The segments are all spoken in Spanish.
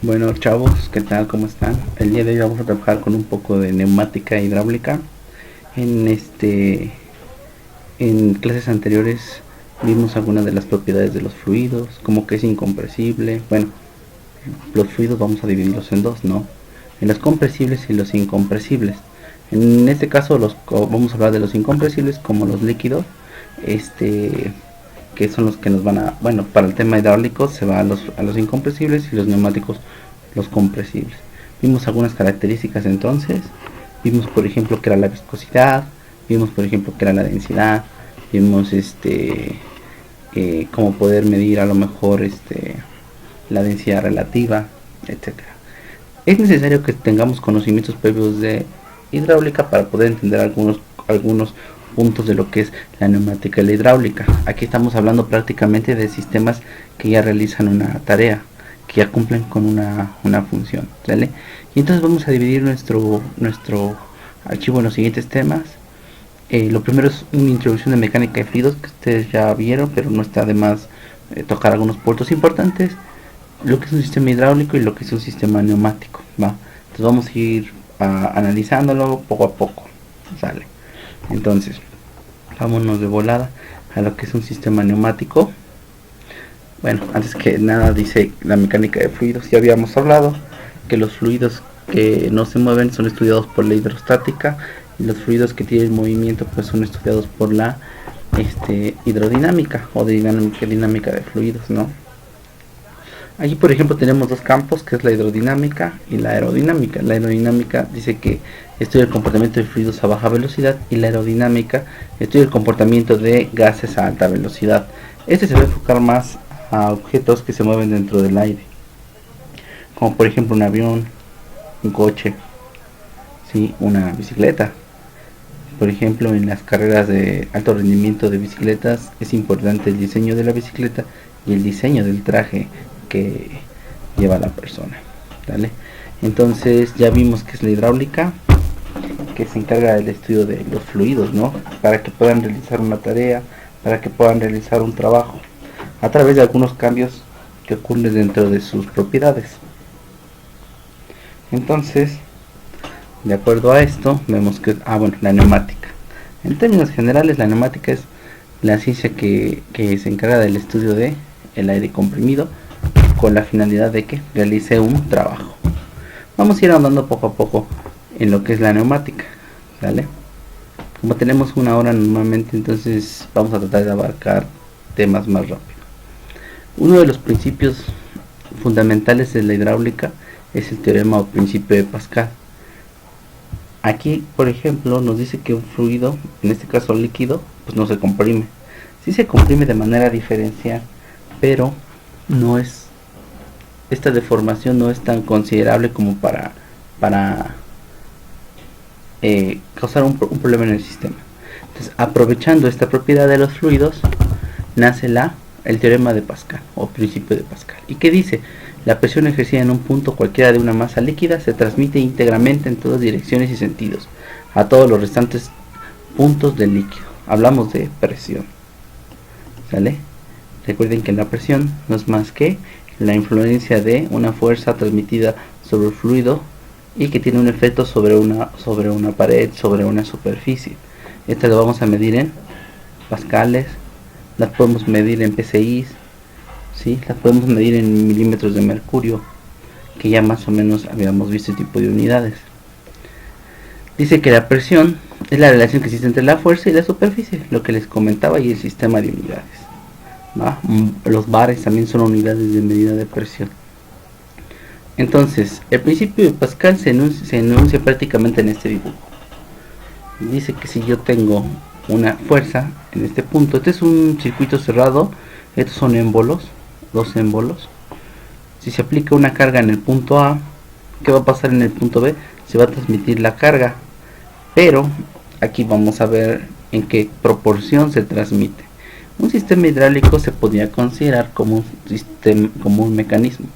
Bueno, chavos, ¿qué tal? ¿Cómo están? El día de hoy vamos a trabajar con un poco de neumática hidráulica. En en clases anteriores vimos algunas de las propiedades de los fluidos, como que es incompresible. Bueno, los fluidos vamos a dividirlos en dos, ¿no? En los compresibles y los incompresibles. En este caso vamos a hablar de los incompresibles como los líquidos, este, que son los que nos van a, bueno, para el tema hidráulico se va a los incompresibles y los neumáticos los compresibles. Vimos algunas características entonces, vimos por ejemplo que era la viscosidad, vimos por ejemplo que era la densidad, vimos cómo poder medir a lo mejor la densidad relativa, etcétera. Es necesario que tengamos conocimientos previos de hidráulica para poder entender algunos puntos de lo que es la neumática y la hidráulica. Aquí estamos hablando prácticamente de sistemas que ya realizan una tarea, que ya cumplen con una función, ¿sale? Y entonces vamos a dividir nuestro archivo en los siguientes temas. Lo primero es una introducción de mecánica de fluidos que ustedes ya vieron, pero no está de más tocar algunos puntos importantes. Lo que es un sistema hidráulico y lo que es un sistema neumático, ¿va? Entonces vamos a ir analizándolo poco a poco, ¿sale? Entonces, vámonos de volada a lo que es un sistema neumático. Bueno, antes que nada dice la mecánica de fluidos. Ya habíamos hablado que los fluidos que no se mueven son estudiados por la hidrostática y los fluidos que tienen movimiento pues son estudiados por la hidrodinámica o dinámica de fluidos, ¿no? Aquí por ejemplo tenemos dos campos, que es la hidrodinámica y la aerodinámica. La aerodinámica dice que estudia el comportamiento de fluidos a baja velocidad y la aerodinámica estudia el comportamiento de gases a alta velocidad. Este se va a enfocar más a objetos que se mueven dentro del aire, como por ejemplo un avión, un coche, ¿sí? Una bicicleta. Por ejemplo, en las carreras de alto rendimiento de bicicletas es importante el diseño de la bicicleta y el diseño del traje que lleva la persona, ¿vale? Entonces ya vimos que es la hidráulica, que se encarga del estudio de los fluidos, ¿no? Para que puedan realizar una tarea, para que puedan realizar un trabajo, a través de algunos cambios que ocurren dentro de sus propiedades. Entonces, de acuerdo a esto, vemos que, la neumática. En términos generales, la neumática es la ciencia que se encarga del estudio de el aire comprimido con la finalidad de que realice un trabajo. Vamos a ir andando poco a poco en lo que es la neumática, ¿vale? Como tenemos una hora normalmente, entonces vamos a tratar de abarcar temas más rápido. Uno de los principios fundamentales de la hidráulica es el teorema o principio de Pascal. Aquí, por ejemplo, nos dice que un fluido, en este caso líquido, pues no se comprime. Sí se comprime de manera diferencial, pero no es, esta deformación no es tan considerable como para causar un problema en el sistema. Entonces, aprovechando esta propiedad de los fluidos, nace el teorema de Pascal o principio de Pascal. ¿Y qué dice? La presión ejercida en un punto cualquiera de una masa líquida se transmite íntegramente en todas direcciones y sentidos a todos los restantes puntos del líquido. Hablamos de presión, ¿sale? Recuerden que la presión no es más que la influencia de una fuerza transmitida sobre el fluido y que tiene un efecto sobre una pared, sobre una superficie. Esta lo vamos a medir en pascales, las podemos medir en PSI, ¿sí? Las podemos medir en milímetros de mercurio, que ya más o menos habíamos visto este tipo de unidades. Dice que la presión es la relación que existe entre la fuerza y la superficie, lo que les comentaba, y el sistema de unidades, ¿va? Los bares también son unidades de medida de presión. Entonces, el principio de Pascal se enuncia prácticamente en este dibujo. Dice que si yo tengo una fuerza en este punto, este es un circuito cerrado, estos son émbolos, dos émbolos. Si se aplica una carga en el punto A, ¿qué va a pasar en el punto B? Se va a transmitir la carga, pero aquí vamos a ver en qué proporción se transmite. Un sistema hidráulico se podría considerar como un mecanismo.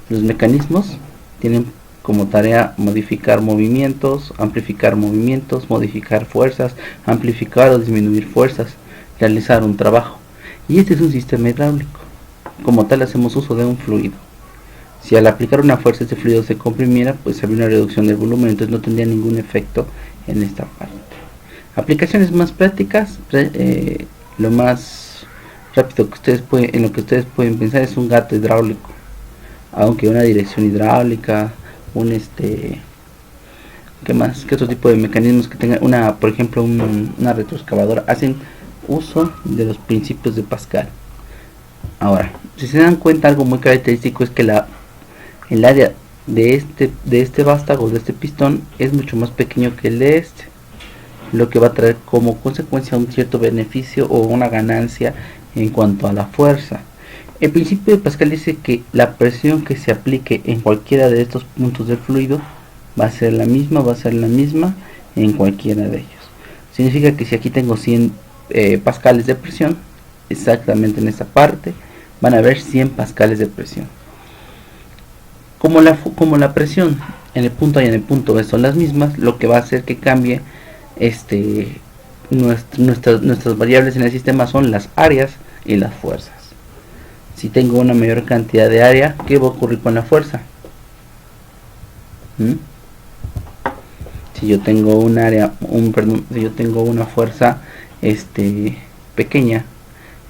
Los mecanismos tienen como tarea modificar movimientos, amplificar movimientos, modificar fuerzas, amplificar o disminuir fuerzas, realizar un trabajo. Y este es un sistema hidráulico. Como tal hacemos uso de un fluido, Si al aplicar una fuerza este fluido se comprimiera, pues habría una reducción del volumen, entonces no tendría ningún efecto en esta parte. Aplicaciones más prácticas, lo más rápido que ustedes pueden, en lo que ustedes pueden pensar es un gato hidráulico, aunque una dirección hidráulica, ¿qué más? ¿Qué otro tipo de mecanismos que tengan por ejemplo, una retroexcavadora hacen uso de los principios de Pascal? Ahora, si se dan cuenta, algo muy característico es que el área de este vástago, de este pistón, es mucho más pequeño que el de este, lo que va a traer como consecuencia un cierto beneficio o una ganancia en cuanto a la fuerza. El principio de Pascal dice que la presión que se aplique en cualquiera de estos puntos del fluido va a ser la misma en cualquiera de ellos. Significa que si aquí tengo 100 pascales de presión, exactamente en esta parte van a haber 100 pascales de presión. Como la presión en el punto A y en el punto B son las mismas, lo que va a hacer que cambie nuestras variables en el sistema son las áreas y las fuerzas. Si tengo una mayor cantidad de área, ¿qué va a ocurrir con la fuerza? Si yo tengo un área, si yo tengo una fuerza pequeña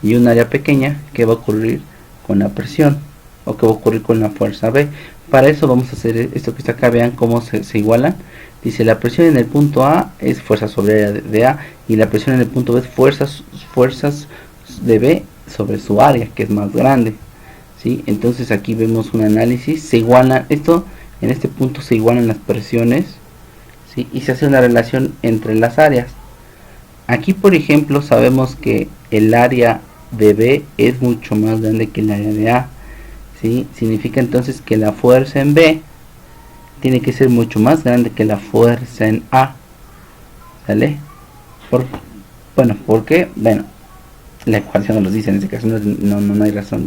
y un área pequeña, ¿qué va a ocurrir con la presión? ¿O qué va a ocurrir con la fuerza B? Para eso vamos a hacer esto que está acá, vean cómo se igualan. Dice, la presión en el punto A es fuerza sobre área de A, y la presión en el punto B es fuerzas de B sobre su área, que es más grande, ¿sí? Entonces aquí vemos un análisis, se igualan, en este punto se igualan las presiones, ¿sí? Y se hace una relación entre las áreas. Aquí, por ejemplo, sabemos que el área de B es mucho más grande que el área de A, ¿sí? Significa entonces que la fuerza en B tiene que ser mucho más grande que la fuerza en A, ¿sale? ¿Por qué? Bueno, la ecuación nos lo dice, en este caso no hay razón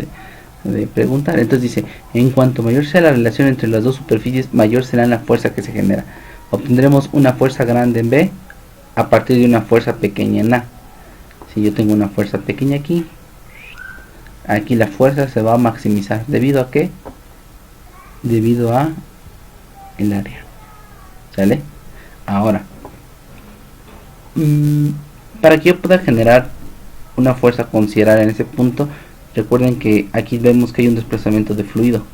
de preguntar. Entonces dice, en cuanto mayor sea la relación entre las dos superficies, mayor será la fuerza que se genera. Obtendremos una fuerza grande en B a partir de una fuerza pequeña en A. Si yo tengo una fuerza pequeña aquí la fuerza se va a maximizar. ¿Debido a qué? Debido a el área, ¿sale? Ahora, para que yo pueda generar una fuerza considerada en ese punto, recuerden que aquí vemos que hay un desplazamiento de fluido,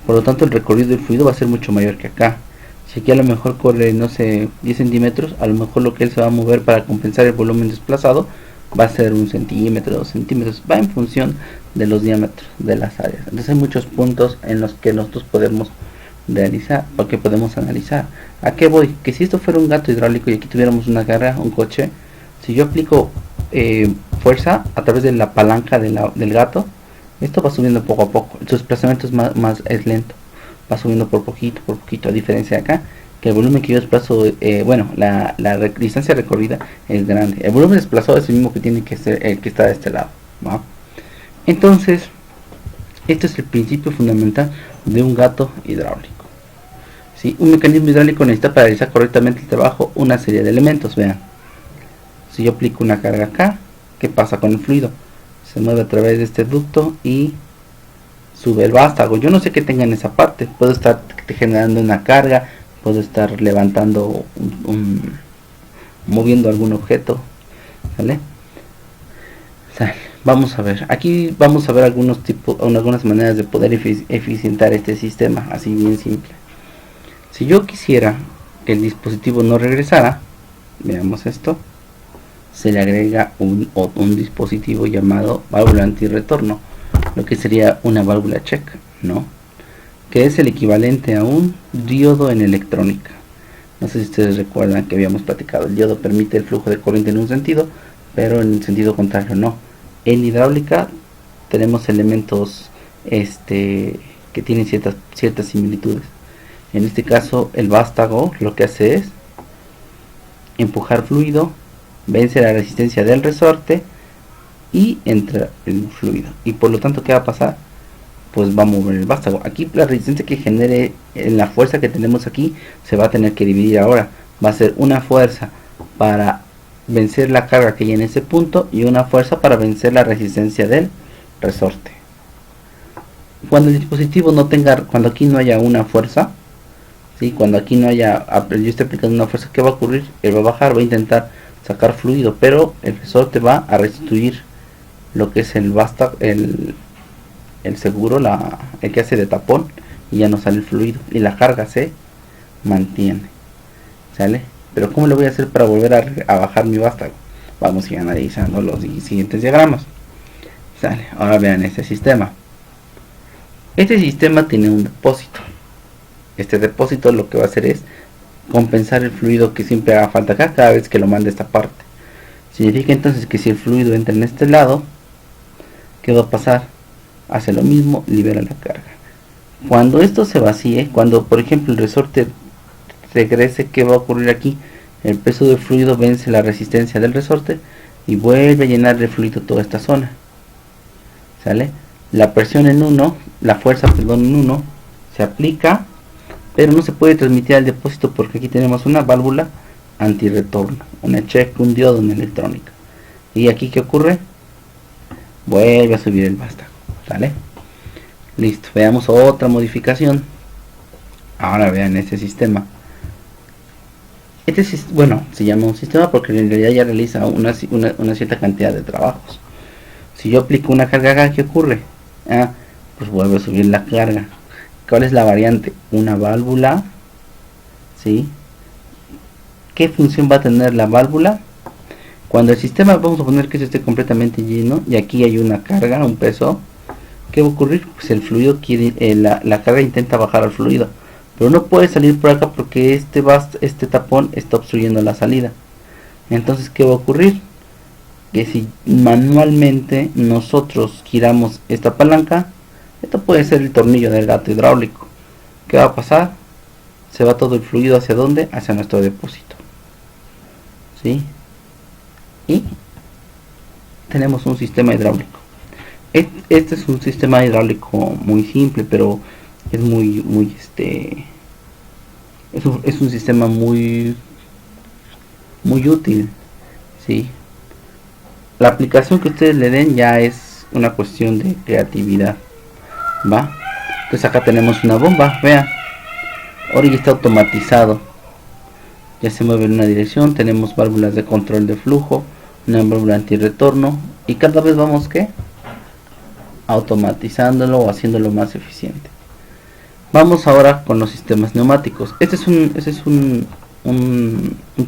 por lo tanto el recorrido del fluido va a ser mucho mayor que acá. Si aquí a lo mejor corre, no sé, 10 centímetros, a lo mejor lo que él se va a mover para compensar el volumen desplazado va a ser 1 centímetro, 2 centímetros, va en función de los diámetros de las áreas. Entonces hay muchos puntos en los que nosotros podemos realizar o que podemos analizar. ¿A qué voy? Que si esto fuera un gato hidráulico y aquí tuviéramos una garra, un coche, si yo aplico fuerza a través de la palanca del gato, esto va subiendo poco a poco, su desplazamiento es lento, va subiendo por poquito, a diferencia de acá, que el volumen que yo desplazo, la distancia recorrida es grande, el volumen desplazado es el mismo que tiene que ser el que está de este lado, ¿no? Entonces, este es el principio fundamental de un gato hidráulico. ¿Sí? Un mecanismo hidráulico necesita para realizar correctamente el trabajo una serie de elementos. Vean, si yo aplico una carga acá, ¿qué pasa con el fluido? Se mueve a través de este ducto y sube el vástago. Yo no sé qué tenga en esa parte, puedo estar generando una carga, puedo estar levantando moviendo algún objeto, ¿vale? Vamos a ver, aquí vamos a ver algunas maneras de poder eficientar este sistema, así bien simple. Si yo quisiera que el dispositivo no regresara, veamos esto, se le agrega un dispositivo llamado válvula antirretorno, lo que sería una válvula check, ¿no? Que es el equivalente a un diodo en electrónica. No sé si ustedes recuerdan que habíamos platicado, el diodo permite el flujo de corriente en un sentido, pero en el sentido contrario no. En hidráulica tenemos elementos que tienen ciertas similitudes. En este caso el vástago lo que hace es empujar fluido, vence la resistencia del resorte y entra el fluido, y por lo tanto ¿qué va a pasar? Pues va a mover el vástago. Aquí la resistencia que genere en la fuerza que tenemos aquí se va a tener que dividir ahora. Va a ser una fuerza para vencer la carga que hay en ese punto y una fuerza para vencer la resistencia del resorte. cuando el dispositivo no tenga, cuando aquí no haya una fuerza, ¿sí? Cuando aquí no haya, yo estoy aplicando una fuerza, ¿qué va a ocurrir? Él va a bajar, va a intentar sacar fluido, pero el resorte va a restituir lo que es el basta, el seguro, el que hace de tapón, y ya no sale el fluido y la carga se mantiene, ¿sale? Pero ¿cómo le voy a hacer para volver a bajar mi vástago? Vamos a ir analizando los siguientes diagramas, ¿sale? Ahora vean este sistema. Este sistema tiene un depósito. Este depósito lo que va a hacer es compensar el fluido que siempre haga falta acá cada vez que lo mande a esta parte. Significa entonces que si el fluido entra en este lado, ¿qué va a pasar? Hace lo mismo, libera la carga. Cuando esto se vacíe, cuando por ejemplo el resorte regrese, ¿qué va a ocurrir aquí? El peso del fluido vence la resistencia del resorte y vuelve a llenar de fluido toda esta zona, ¿sale? La presión en 1, la fuerza, perdón, en 1 se aplica, pero no se puede transmitir al depósito porque aquí tenemos una válvula antirretorno, una check, un diodo, una electrónica. Y aquí ¿qué ocurre? Vuelve a subir el vástago, ¿sale? Listo, veamos otra modificación. Ahora vean este sistema. Bueno, se llama un sistema porque en realidad ya realiza una cierta cantidad de trabajos. Si yo aplico una carga acá, ¿qué ocurre? Pues vuelve a subir la carga. ¿Cuál es la variante? Una válvula, ¿sí? ¿Qué función va a tener la válvula? Cuando el sistema, vamos a poner que se esté completamente lleno y aquí hay una carga, un peso, ¿qué va a ocurrir? Pues el fluido quiere, la carga intenta bajar al fluido, pero no puede salir por acá porque este tapón está obstruyendo la salida. Entonces, ¿qué va a ocurrir? Que si manualmente nosotros giramos esta palanca, esto puede ser el tornillo del gato hidráulico, ¿qué va a pasar? Se va todo el fluido ¿hacia dónde? Hacia nuestro depósito, ¿sí? Y tenemos un sistema hidráulico. Este es un sistema hidráulico muy simple, pero es es un sistema muy útil, ¿sí? La aplicación que ustedes le den ya es una cuestión de creatividad, ¿va? Entonces acá tenemos una bomba, vean, ahora ya está automatizado, ya se mueve en una dirección, tenemos válvulas de control de flujo, una válvula antirretorno, y cada vez vamos automatizándolo o haciéndolo más eficiente. Vamos ahora con los sistemas neumáticos. Este es un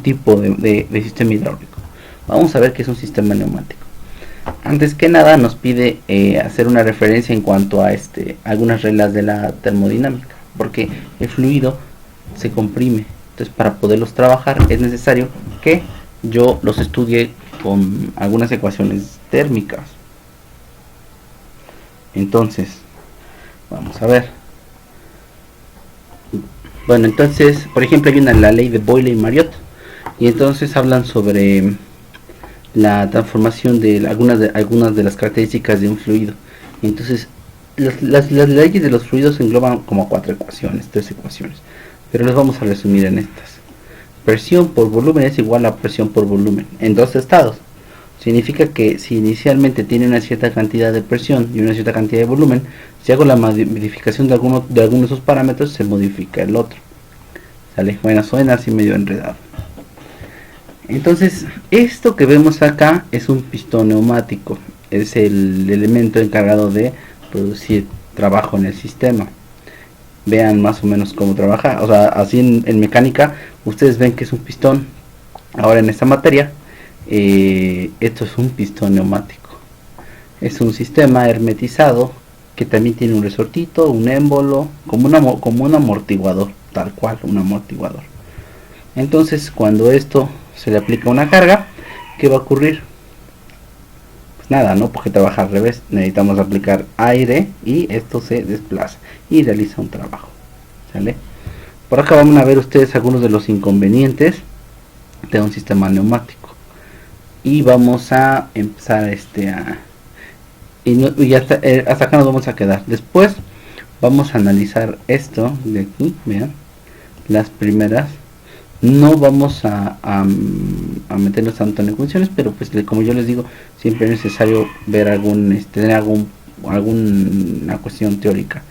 tipo de sistema hidráulico. Vamos a ver qué es un sistema neumático. Antes que nada nos pide hacer una referencia en cuanto a algunas reglas de la termodinámica, porque el fluido se comprime. Entonces, para poderlos trabajar es necesario que yo los estudie con algunas ecuaciones térmicas. Entonces, vamos a ver. Bueno, entonces, por ejemplo, hay la ley de Boyle y Mariotte, y entonces hablan sobre la transformación de algunas de las características de un fluido. Entonces, las leyes de los fluidos engloban como 3 ecuaciones, pero las vamos a resumir en estas. Presión por volumen es igual a presión por volumen en dos estados. Significa que si inicialmente tiene una cierta cantidad de presión y una cierta cantidad de volumen, si hago la modificación de alguno de esos parámetros, se modifica el otro. ¿Sale? Bueno, suena así medio enredado. Entonces, esto que vemos acá es un pistón neumático. Es el elemento encargado de producir trabajo en el sistema. Vean más o menos cómo trabaja. O sea, así en mecánica, ustedes ven que es un pistón. Ahora en esta materia, esto es un pistón neumático. Es un sistema hermetizado que también tiene un resortito, un émbolo, como un amortiguador, tal cual, un amortiguador. Entonces, cuando esto se le aplica una carga, ¿qué va a ocurrir? Pues nada, ¿no? Porque trabaja al revés. Necesitamos aplicar aire y esto se desplaza y realiza un trabajo. ¿Sale? Por acá van a ver ustedes algunos de los inconvenientes de un sistema neumático. Y vamos a empezar y hasta acá nos vamos a quedar. Después vamos a analizar esto de aquí, vean, las primeras. No vamos a meternos tanto en funciones, pero pues como yo les digo, siempre es necesario ver tener alguna cuestión teórica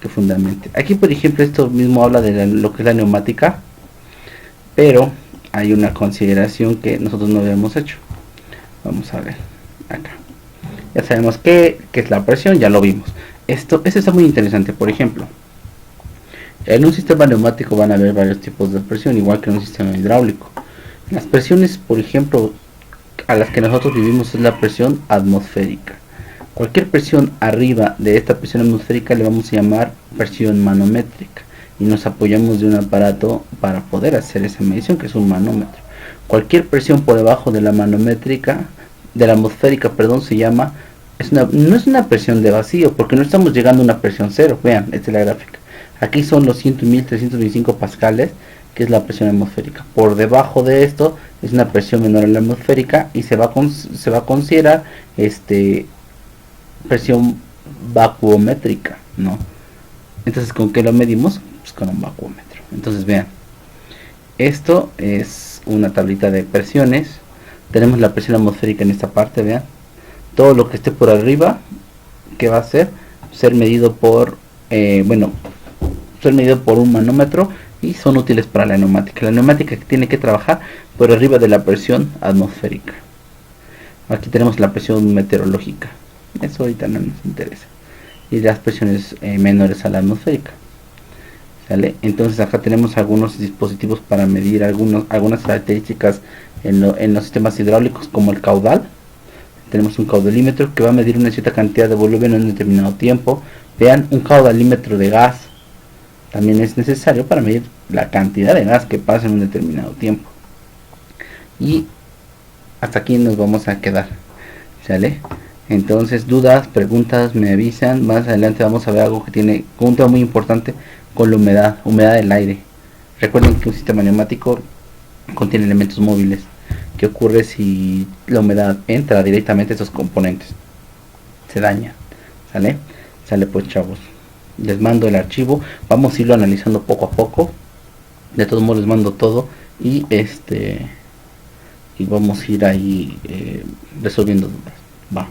que fundamente. Aquí por ejemplo esto mismo habla de lo que es la neumática, pero hay una consideración que nosotros no habíamos hecho. Vamos a ver acá. Ya sabemos qué es la presión, ya lo vimos. Esto está muy interesante. Por ejemplo, en un sistema neumático van a haber varios tipos de presión, igual que en un sistema hidráulico. Las presiones, por ejemplo, a las que nosotros vivimos es la presión atmosférica. Cualquier presión arriba de esta presión atmosférica le vamos a llamar presión manométrica, y nos apoyamos de un aparato para poder hacer esa medición, que es un manómetro. Cualquier presión por debajo de la manométrica, de la atmosférica, perdón, se llama, no es una presión de vacío, porque no estamos llegando a una presión cero. Vean, esta es la gráfica. Aquí son los 100.325 pascales, que es la presión atmosférica. Por debajo de esto es una presión menor a la atmosférica y se va a considerar presión vacuométrica, ¿no? Entonces, ¿con qué lo medimos? Pues con un vacuómetro. Entonces, vean, esto es una tablita de presiones. Tenemos la presión atmosférica en esta parte, vean. Todo lo que esté por arriba, ¿qué va a ser? Ser medido por, ser medido por un manómetro, y son útiles para la neumática. La neumática tiene que trabajar por arriba de la presión atmosférica. Aquí tenemos la presión meteorológica. Eso ahorita no nos interesa. Y las presiones menores a la atmosférica. ¿Sale? Entonces acá tenemos algunos dispositivos para medir algunas características en los sistemas hidráulicos, como el caudal. Tenemos un caudalímetro que va a medir una cierta cantidad de volumen en un determinado tiempo. Vean, un caudalímetro de gas también es necesario para medir la cantidad de gas que pasa en un determinado tiempo. Y hasta aquí nos vamos a quedar. ¿Sale? Entonces, dudas, preguntas, me avisan. Más adelante vamos a ver algo que tiene un tema muy importante con la humedad del aire. Recuerden que un sistema neumático contiene elementos móviles. ¿Qué ocurre si la humedad entra directamente a estos componentes? Se daña. ¿Sale? Sale pues, chavos. Les mando el archivo. Vamos a irlo analizando poco a poco. De todos modos les mando todo. Y y vamos a ir ahí resolviendo dudas. Va.